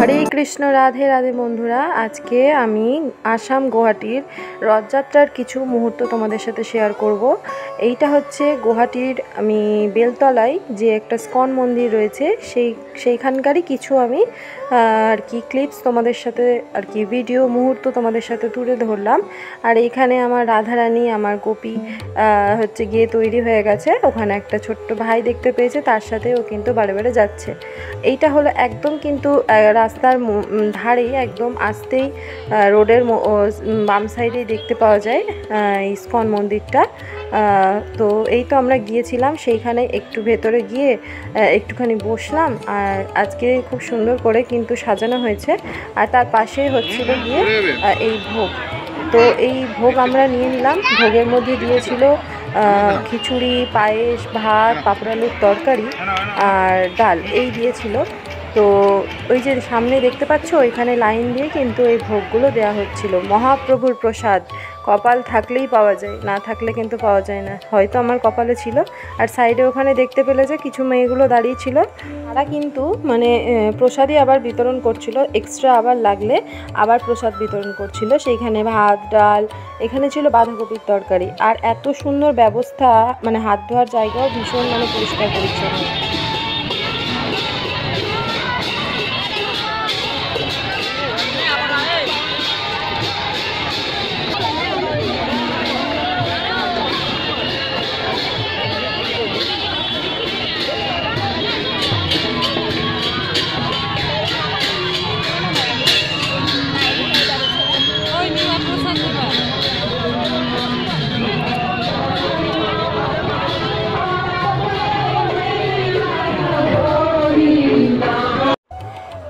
হরে কৃষ্ণ, রাধে রাধে বন্ধুরা। আজকে আমি আসাম গুয়াহাটির রথযাত্রার কিছু মুহূর্ত তোমাদের সাথে শেয়ার করব। এইটা হচ্ছে গুয়াহাটির আমি বেলতলায় যে একটা স্কন মন্দির রয়েছে সেইখানকারই কিছু আমি আর কি ক্লিপস তোমাদের সাথে আর কি ভিডিও মুহূর্ত তোমাদের সাথে তুলে ধরলাম। আর এইখানে আমার রাধারানী আমার গোপী হচ্ছে গিয়ে তৈরি হয়ে গেছে। ওখানে একটা ছোট্ট ভাই দেখতে পেয়েছে, তার সাথে ও কিন্তু বারে বারে যাচ্ছে। এইটা হলো একদম কিন্তু রাস্তার ধারেই একদম আসতেই রোডের বাম সাইডেই দেখতে পাওয়া যায় ইসকন মন্দিরটা। তো এই তো আমরা গিয়েছিলাম সেইখানে, একটু ভেতরে গিয়ে একটুখানি বসলাম। আর আজকে খুব সুন্দর করে কিন্তু সাজানো হয়েছে। আর তার পাশেই হচ্ছিল গিয়ে এই ভোগ। তো এই ভোগ আমরা নিয়ে নিলাম। ভোগের মধ্যে দিয়েছিল খিচুড়ি, পায়েস, ভাত, পাঁপড় আলুর তরকারি আর ডাল, এই দিয়েছিল। তো ওই যে সামনে দেখতে পাচ্ছ ওইখানে লাইন দিয়ে কিন্তু এই ভোগগুলো দেওয়া হচ্ছিল। মহাপ্রভুর প্রসাদ কপাল থাকলেই পাওয়া যায়, না থাকলে কিন্তু পাওয়া যায় না। হয়তো আমার কপালে ছিল। আর সাইডে ওখানে দেখতে পেলে যে কিছু মেয়েগুলো দাঁড়িয়ে ছিল, তারা কিন্তু মানে প্রসাদই আবার বিতরণ করছিল। এক্সট্রা আবার লাগলে আবার প্রসাদ বিতরণ করছিল। সেইখানে ভাত, ডাল, এখানে ছিল বাঁধাকপির তরকারি। আর এত সুন্দর ব্যবস্থা, মানে হাত ধোয়ার জায়গাও ভীষণ মানে পরিষ্কার পরিচ্ছন্ন।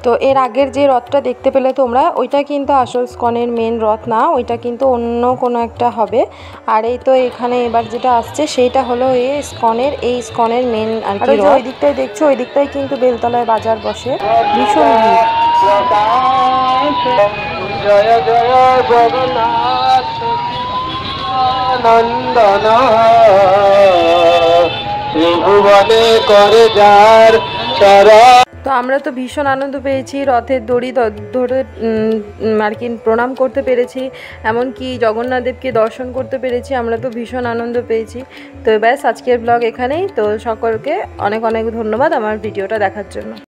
তো এর আগের যে রথটা দেখতে পেলে তোমরা, ওইটা কিন্তু আসল স্কনের মেন রথ না, ওইটা কিন্তু অন্য কোনো একটা হবে। আর এই তো এখানে এবার যেটা আসছে সেইটা হলো এই স্কনের মেন আর কি। ওই দিকটায় দেখছো, ওই দিকটায় কিন্তু বেলতলায় বাজার বসে, ভীষণ ভিড়। জয় জয় জগন্নাথ নন্দন ত্রিভুবনে করে যার চরণ। তো আমরা তো ভীষণ আনন্দ পেয়েছি, রথের দড়ি ধরে আর কি প্রণাম করতে পেরেছি, এমনকি জগন্নাথ দেবকে দর্শন করতে পেরেছি। আমরা তো ভীষণ আনন্দ পেয়েছি। তো ব্যাস, আজকের ব্লগ এখানেই। তো সকলকে অনেক অনেক ধন্যবাদ আমার ভিডিওটা দেখার জন্য।